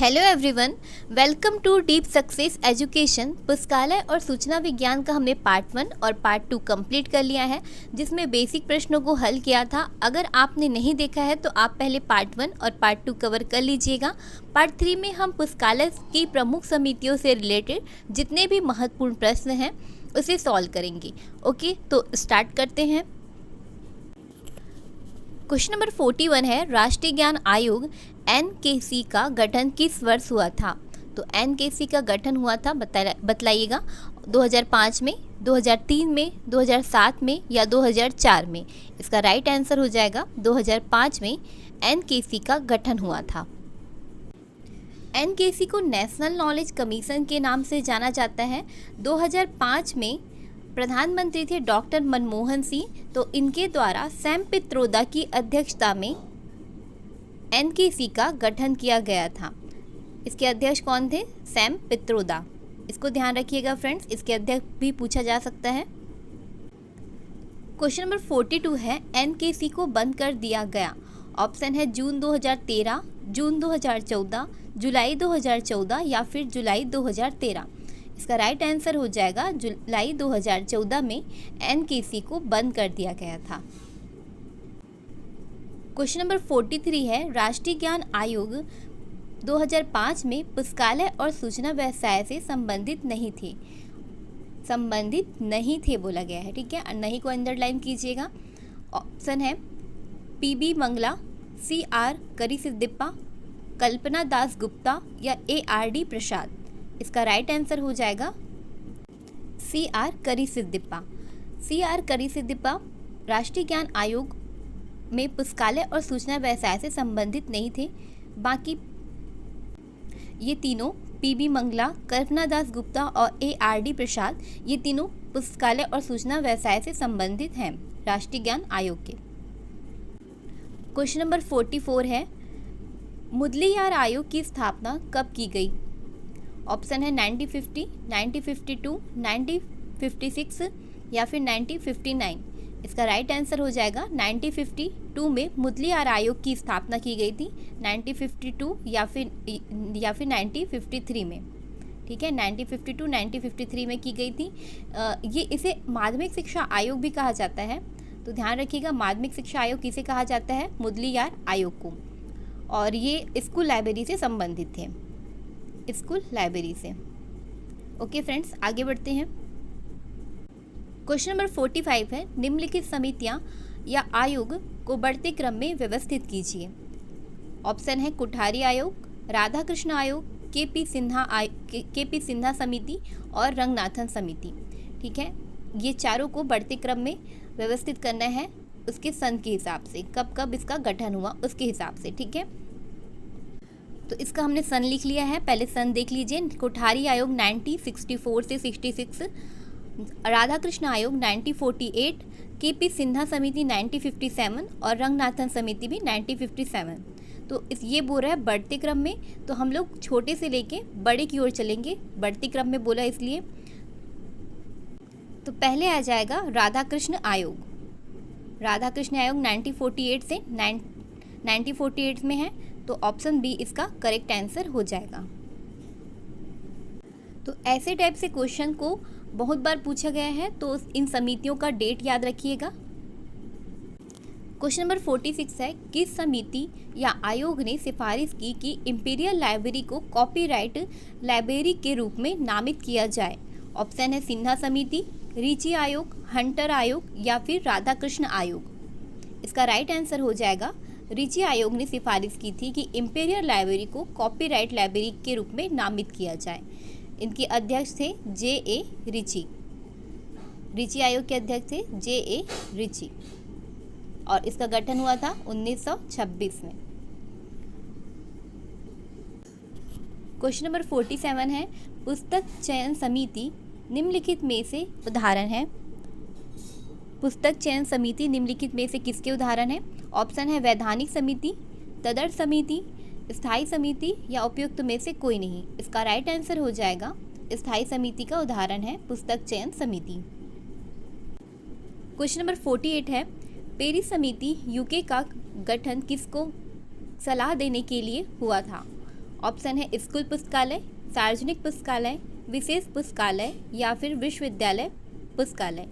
Hello everyone, welcome to Deep Success Education. पुस्तकालय और सूचना विज्ञान का हमने पार्ट 1 और पार्ट 2 कंप्लीट कर लिया है, जिसमें बेसिक प्रश्नों को हल किया था। अगर आपने नहीं देखा है तो आप पहले पार्ट 1 और पार्ट 2 कवर कर लीजिएगा। पार्ट 3 में हम पुस्तकालय की प्रमुख समितियों से रिलेटेड जितने भी महत्वपूर्ण प्रश्न हैं उसे सॉल्व करेंगे। ओके, तो स्टार्ट करते हैं। क्वेश्चन नंबर 41 है, राष्ट्रीय ज्ञान आयोग एनकेसी का गठन किस वर्ष हुआ था? तो एनकेसी का गठन हुआ था, बतलाइएगा 2005 में, 2003 में, 2007 में या 2004 में। इसका राइट आंसर हो जाएगा 2005 में एनकेसी का गठन हुआ था। एनकेसी को नेशनल नॉलेज कमीशन के नाम से जाना जाता है। 2005 में प्रधानमंत्री थे डॉक्टर मनमोहन सिंह, तो इनके द्वारा सैम पित्रोदा की अध्यक्षता में एनकेसी का गठन किया गया था। इसके अध्यक्ष कौन थे? सैम पित्रोदा। इसको ध्यान रखिएगा फ्रेंड्स, इसके अध्यक्ष भी पूछा जा सकता है। क्वेश्चन नंबर 42 है, एनकेसी को बंद कर दिया गया। ऑप्शन है जून 2013, जून 2014, जुलाई 2014 या फिर जुलाई 2013। इसका राइट आंसर हो जाएगा जुलाई 2014 में एनकेसी को बंद कर दिया गया था। क्वेश्चन नंबर 43 है, राष्ट्रीय ज्ञान आयोग 2005 में पुस्तकालय और सूचना व्यवसाय से संबंधित नहीं थे बोला गया है। ठीक है, नहीं को अंडरलाइन कीजिएगा। ऑप्शन है पीबी मंगला, सीआर करिसिद्दिप्पा, कल्पना दास गुप्ता या एआरडी प्रसाद। इसका राइट आंसर हो जाएगा सीआर करिसिद्दिप्पा। सीआर करिसिद्दिप्पा राष्ट्रीय ज्ञान आयोग में पुस्तकालय और सूचना व्यवसाय से संबंधित नहीं थे। बाकी ये तीनों पीबी मंगला, कल्पना दास गुप्ता और एआरडी प्रसाद, ये तीनों पुस्तकालय और सूचना व्यवसाय से संबंधित हैं राष्ट्रीय ज्ञान आयोग के। क्वेश्चन नंबर 44 है, मुदलियार आयोग की स्थापना कब की गई? ऑप्शन है 1950, 1952, 1956 या फिर 1959। इसका राइट आंसर हो जाएगा 1952 में मुदलियार आयोग की स्थापना की गई थी। 1952 या फिर 1953 में। ठीक है, 1952, 1953 में की गई थी। ये इसे माध्यमिक शिक्षा आयोग भी कहा जाता है, तो ध्यान रखिएगा माध्यमिक शिक्षा आयोग किसे कहा जाता है? मुदलियार आयोग को। और ये स्कूल लाइब्रेरी से संबंधित थे, स्कूल लाइब्रेरी से। ओके फ्रेंड्स, आगे बढ़ते हैं। क्वेश्चन नंबर 45 है, निम्नलिखित समितियां या आयोग को बढ़ते क्रम में व्यवस्थित कीजिए। ऑप्शन है कुठारी आयोग, राधाकृष्ण आयोग, केपी सिन्हा समिति और रंगनाथन समिति। ठीक है, ये चारों को बढ़ते क्रम में व्यवस्थित करना है उसके सन के हिसाब से, कब कब इसका गठन हुआ उसके हिसाब से। ठीक है, तो इसका हमने सन लिख लिया है, पहले सन देख लीजिए। कोठारी आयोग 1964 से 66, राधाकृष्ण आयोग 1948, केपी सिन्हा समिति 1957 और रंगनाथन समिति भी 1957। तो ये बोल रहा है बढ़ते क्रम में, तो हम लोग छोटे से लेके बड़े की ओर चलेंगे। बढ़ते क्रम में बोला इसलिए, तो पहले आ जाएगा राधाकृष्ण आयोग। राधाकृष्ण आयोग 1948 से 1948 में है, तो ऑप्शन बी इसका करेक्ट आंसर हो जाएगा। तो ऐसे टाइप से क्वेश्चन को बहुत बार पूछा गया है, तो इन समितियों का डेट याद रखिएगा। क्वेश्चन नंबर 46 है, किस समिति या आयोग ने सिफारिश की कि इंपीरियल लाइब्रेरी को कॉपीराइट लाइब्रेरी के रूप में नामित किया जाए? ऑप्शन है सिन्हा समिति, रिची आयोग, हंटर आयोग या फिर राधाकृष्ण आयोग। इसका राइट आंसर हो जाएगा रिची आयोग ने सिफारिश की थी कि इंपीरियल लाइब्रेरी को कॉपीराइट लाइब्रेरी के रूप में नामित किया जाए। इनके अध्यक्ष थे जे.ए. रिची। रिची आयोग के अध्यक्ष थे जे.ए. रिची और इसका गठन हुआ था 1926 में। क्वेश्चन नंबर 47 है, पुस्तक चयन समिति निम्नलिखित में से उदाहरण है। पुस्तक चयन समिति निम्नलिखित में से किसके उदाहरण है? ऑप्शन है वैधानिक समिति, तदर्थ समिति, स्थायी समिति या उपयुक्त में से कोई नहीं। इसका राइट आंसर हो जाएगा स्थायी समिति का उदाहरण है पुस्तक चयन समिति। क्वेश्चन नंबर 48 है, पेरिस समिति यूके का गठन किसको सलाह देने के लिए हुआ था? ऑप्शन है स्कूल पुस्तकालय, सार्वजनिक पुस्तकालय, विशेष पुस्तकालय या फिर विश्वविद्यालय पुस्तकालय।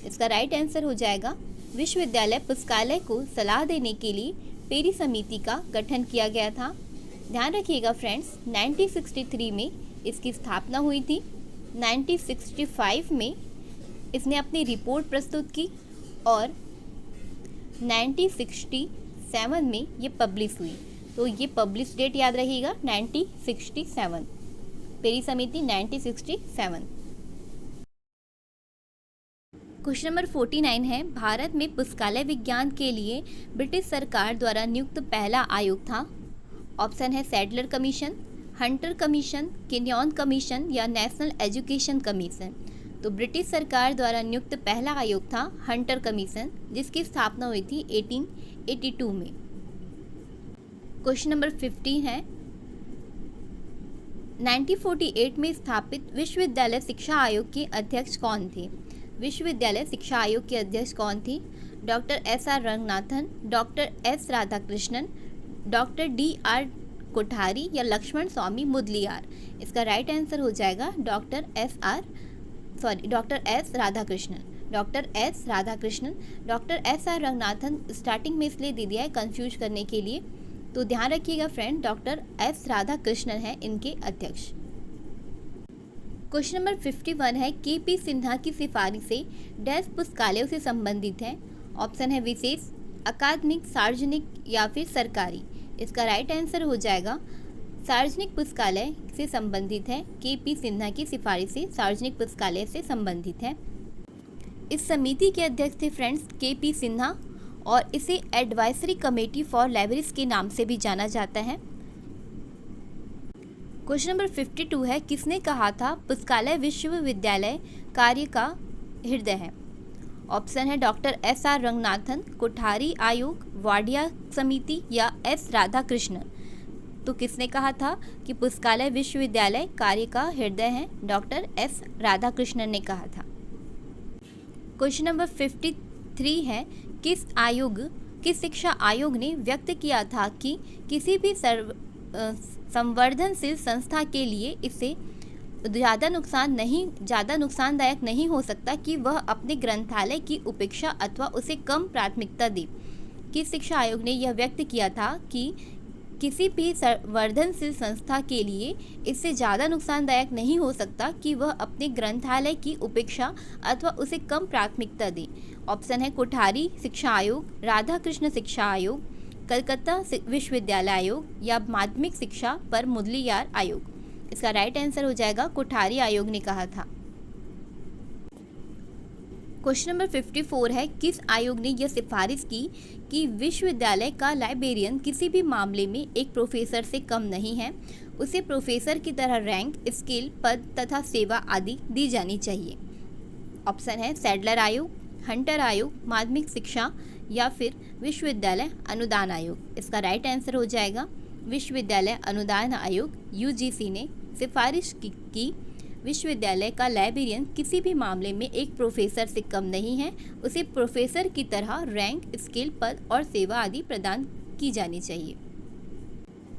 इसका राइट आंसर हो जाएगा विश्वविद्यालय पुस्तकालय को सलाह देने के लिए पेरी समिति का गठन किया गया था। ध्यान रखिएगा फ्रेंड्स, 1963 में इसकी स्थापना हुई थी। 1965 में इसने अपनी रिपोर्ट प्रस्तुत की और 1967 में ये पब्लिश हुई। तो ये पब्लिश डेट याद रखिएगा 1967, पेरी समिति 1967। क्वेश्चन नंबर 49 है, भारत में पुस्तकालय विज्ञान के लिए ब्रिटिश सरकार द्वारा नियुक्त पहला आयोग था। ऑप्शन है Sadler commission, Hunter commission, Kenyon commission या नेशनल एजुकेशन कमीशन। तो ब्रिटिश सरकार द्वारा नियुक्त पहला आयोग था हंटर कमीशन, जिसकी स्थापना हुई थी 1882 में। क्वेश्चन नंबर 50 है, 1948 में स्थापित विश्वविद्यालय शिक्षा आयोग के अध्यक्ष कौन थे? विश्वविद्यालय शिक्षा आयोग के अध्यक्ष कौन थी? Doctor SR. Ranganathan, doctor S. Radhakrishnan, doctor D.R. Kothari या लक्ष्मण स्वामी मुदलियार। इसका राइट आंसर हो जाएगा doctor S. Radhakrishnan. Doctor S. Radhakrishnan. Doctor S.R. Ranganathan starting में इसलिए दे दिया है कंफ्यूज करने के लिए, तो ध्यान रखिएगा फ्रेंड, डॉक्टर एस. राधाकृष्णन है इनके अध्यक्ष। क्वेश्चन नंबर 51 है, KP सिन्हा की सिफारिशें डैश पुस्तकालयों से संबंधित हैं। ऑप्शन है विशेष, अकादमिक, सार्वजनिक या फिर सरकारी। इसका राइट आंसर हो जाएगा सार्वजनिक पुस्तकालय से संबंधित है। KP सिन्हा की सिफारिशें सार्वजनिक पुस्तकालय से संबंधित है। इस समिति के अध्यक्ष थे फ्रेंड्स KP सिन्हा और इसे एडवाइजरी कमेटी फॉर लाइब्रेरीज के नाम से भी जाना जाता है। क्वेश्चन नंबर 52 है, किसने कहा था पुस्तकालय विश्वविद्यालय कार्य का हृदय है? ऑप्शन है डॉक्टर S.R. रंगनाथन, कोठारी आयोग, वाडिया समिति या S. राधाकृष्णन। तो किसने कहा था कि पुस्तकालय विश्वविद्यालय कार्य का हृदय है? Doctor S. राधाकृष्णन ने कहा था। क्वेश्चन नंबर 53 है, किस शिक्षा आयोग ने व्यक्त किया था कि किसी भी संवर्धनशील संस्था के लिए इससे ज़्यादा नुकसानदायक नहीं हो सकता कि वह अपने ग्रंथालय की उपेक्षा अथवा उसे कम प्राथमिकता दे? किस शिक्षा आयोग ने यह व्यक्त किया था कि किसी भी संवर्धनशील संस्था के लिए इससे ज़्यादा नुकसानदायक नहीं हो सकता कि वह अपने ग्रंथालय की उपेक्षा अथवा उसे कम प्राथमिकता दे? ऑप्शन है कोठारी शिक्षा आयोग, राधाकृष्ण शिक्षा आयोग, कलकत्ता विश्वविद्यालय आयोग या माध्यमिक शिक्षा पर मुदलियार आयोग। इसका राइट आंसर हो जाएगा कोठारी आयोग ने कहा था। क्वेश्चन नंबर 54 है, किस आयोग ने यह सिफारिश की कि विश्वविद्यालय का लाइब्रेरियन किसी भी मामले में एक प्रोफेसर से कम नहीं है, उसे प्रोफेसर की तरह रैंक, स्केल, पद तथा सेवा आदि दी जानी चाहिए? ऑप्शन है सैडलर आयोग, हंटर आयोग, माध्यमिक शिक्षा या फिर विश्वविद्यालय अनुदान आयोग। इसका राइट आंसर हो जाएगा विश्वविद्यालय अनुदान आयोग। UGC ने सिफारिश की विश्वविद्यालय का लाइब्रेरियन किसी भी मामले में एक प्रोफेसर से कम नहीं है, उसे प्रोफेसर की तरह रैंक, स्केल, पद और सेवा आदि प्रदान की जानी चाहिए।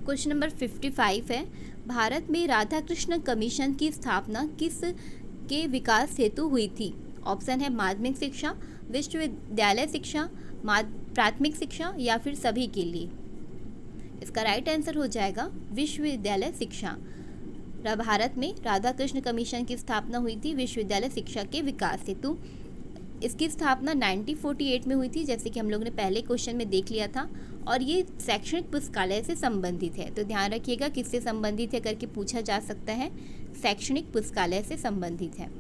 क्वेश्चन नंबर 55 है, भारत में राधाकृष्ण कमीशन की स्थापना किस के विकास हेतु हुई थी? ऑप्शन है माध्यमिक शिक्षा, विश्वविद्यालय शिक्षा, प्राथमिक शिक्षा या फिर सभी के लिए। इसका राइट आंसर हो जाएगा विश्वविद्यालय शिक्षा। भारत में राधाकृष्ण कमीशन की स्थापना हुई थी विश्वविद्यालय शिक्षा के विकास हेतु। इसकी स्थापना 1948 में हुई थी, जैसे कि हम लोग ने पहले क्वेश्चन में देख लिया था, और ये शैक्षणिक पुस्तकालय से संबंधित है। तो ध्यान रखिएगा किससे संबंधित है करके पूछा जा सकता है, शैक्षणिक पुस्तकालय से संबंधित है।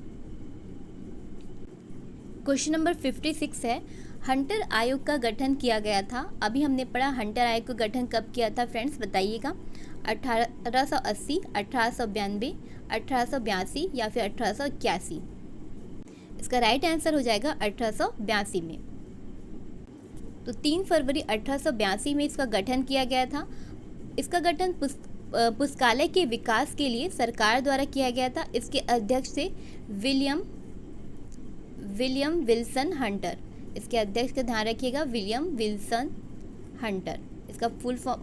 क्वेश्चन नंबर 56 है, हंटर आयोग का गठन किया गया था। अभी हमने पढ़ा हंटर आयोग का गठन कब किया था फ्रेंड्स, बताइएगा। 1880, 1892, 1882 या फिर 1881। इसका राइट आंसर हो जाएगा 1882 में। तो 3 फरवरी 1882 में इसका गठन किया गया था। इसका गठन पुस्तकालय के विकास के लिए सरकार द्वारा किया गया था। इसके अध्यक्ष थे विलियम विल्सन हंटर। इसके अध्यक्ष का ध्यान रखिएगा, विलियम विल्सन हंटर। इसका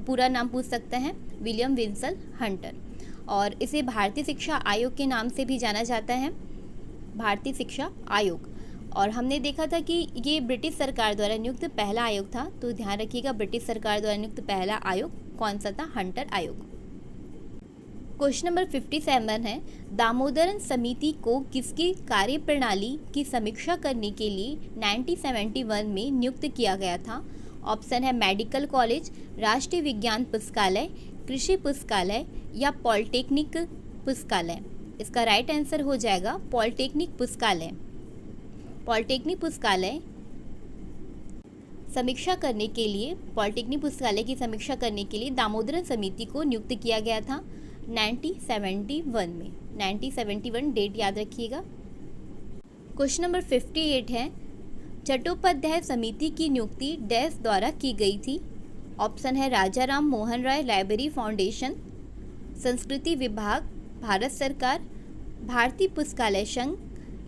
पूरा नाम पूछ सकते हैं, विलियम विंसल हंटर। और इसे भारतीय शिक्षा आयोग के नाम से भी जाना जाता है, भारतीय शिक्षा आयोग। और हमने देखा था कि ये ब्रिटिश सरकार द्वारा नियुक्त पहला आयोग था, तो ध्यान रखिएगा ब्रिटिश सरकार द्वारा नियुक्त पहला आयोग कौन सा था, हंटर आयोग। क्वेश्चन नंबर 57 है, दामोदरन समिति को किसकी कार्यप्रणाली की समीक्षा करने के लिए 1971 में नियुक्त किया गया था? ऑप्शन है मेडिकल कॉलेज, राष्ट्रीय विज्ञान पुस्तकालय, कृषि पुस्तकालय या पॉलिटेक्निक पुस्तकालय। इसका राइट आंसर हो जाएगा पॉलिटेक्निक पुस्तकालय। पॉलिटेक्निक पुस्तकालय समीक्षा करने के लिए, पॉलिटेक्निक पुस्तकालय की समीक्षा करने के लिए दामोदरन समिति को नियुक्त किया गया था 1971 में। 1971 डेट याद रखिएगा। क्वेश्चन नंबर 58 है, चट्टोपाध्याय समिति की नियुक्ति डैश द्वारा की गई थी? ऑप्शन है राजा राम मोहन राय लाइब्रेरी फाउंडेशन, संस्कृति विभाग, भारत सरकार, भारतीय पुस्तकालय संघ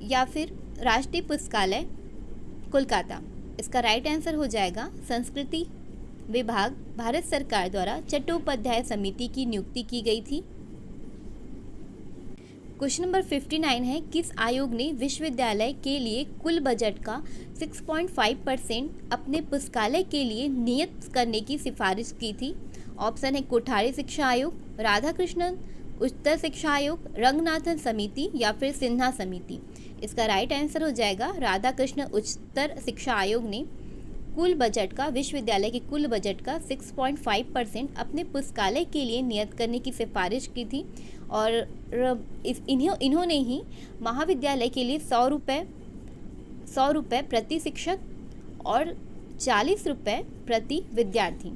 या फिर राष्ट्रीय पुस्तकालय कोलकाता। इसका राइट आंसर हो जाएगा संस्कृति विभाग, भारत सरकार द्वारा चट्टोपाध्याय समिति की नियुक्ति की गई थी। क्वेश्चन नंबर 59 है, किस आयोग ने विश्वविद्यालय के लिए कुल बजट का 6.5% अपने पुस्तकालय के लिए नियत करने की सिफारिश की थी? ऑप्शन है कोठारी शिक्षा आयोग, राधाकृष्णन उच्चतर शिक्षा आयोग, रंगनाथन समिति या फिर सिन्हा समिति। इसका राइट आंसर हो जाएगा राधाकृष्ण उच्चतर शिक्षा आयोग ने कुल बजट का, विश्वविद्यालय के कुल बजट का 6.5% अपने पुस्तकालय के लिए नियत करने की सिफारिश की थी। और इन्होंने ही महाविद्यालय के लिए 100 रुपये प्रति शिक्षक और 40 रुपये प्रति विद्यार्थी,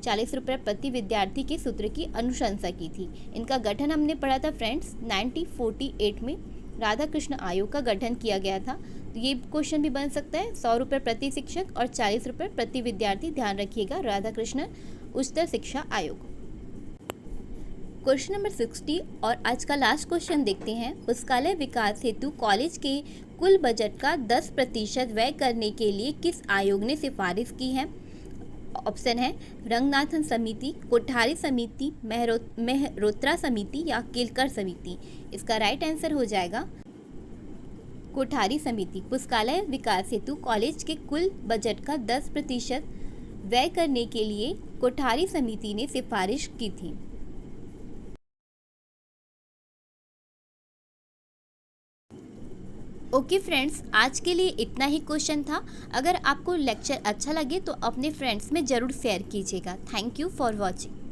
40 रुपये प्रति विद्यार्थी के सूत्र की अनुशंसा की थी। इनका गठन हमने पढ़ा था फ्रेंड्स 1948 में राधाकृष्ण आयोग का गठन किया गया था। तो ये क्वेश्चन भी बन सकता है, 100 रुपये प्रति शिक्षक और 40 रुपये प्रति विद्यार्थी, ध्यान रखिएगा राधाकृष्ण उच्चतर शिक्षा आयोग। क्वेश्चन नंबर 60 और आज का लास्ट क्वेश्चन देखते हैं, पुस्तकालय विकास हेतु कॉलेज के कुल बजट का 10% व्यय करने के लिए किस आयोग ने सिफारिश की है? ऑप्शन है रंगनाथन समिति, कोठारी समिति, मेहरोत्रा समिति या केलकर समिति। इसका राइट आंसर हो जाएगा कोठारी समिति। पुस्तकालय विकास हेतु कॉलेज के कुल बजट का 10% व्यय करने के लिए कोठारी समिति ने सिफारिश की थी। ओके फ्रेंड्स, आज के लिए इतना ही क्वेश्चन था। अगर आपको लेक्चर अच्छा लगे तो अपने फ्रेंड्स में ज़रूर शेयर कीजिएगा। Thank you for watching.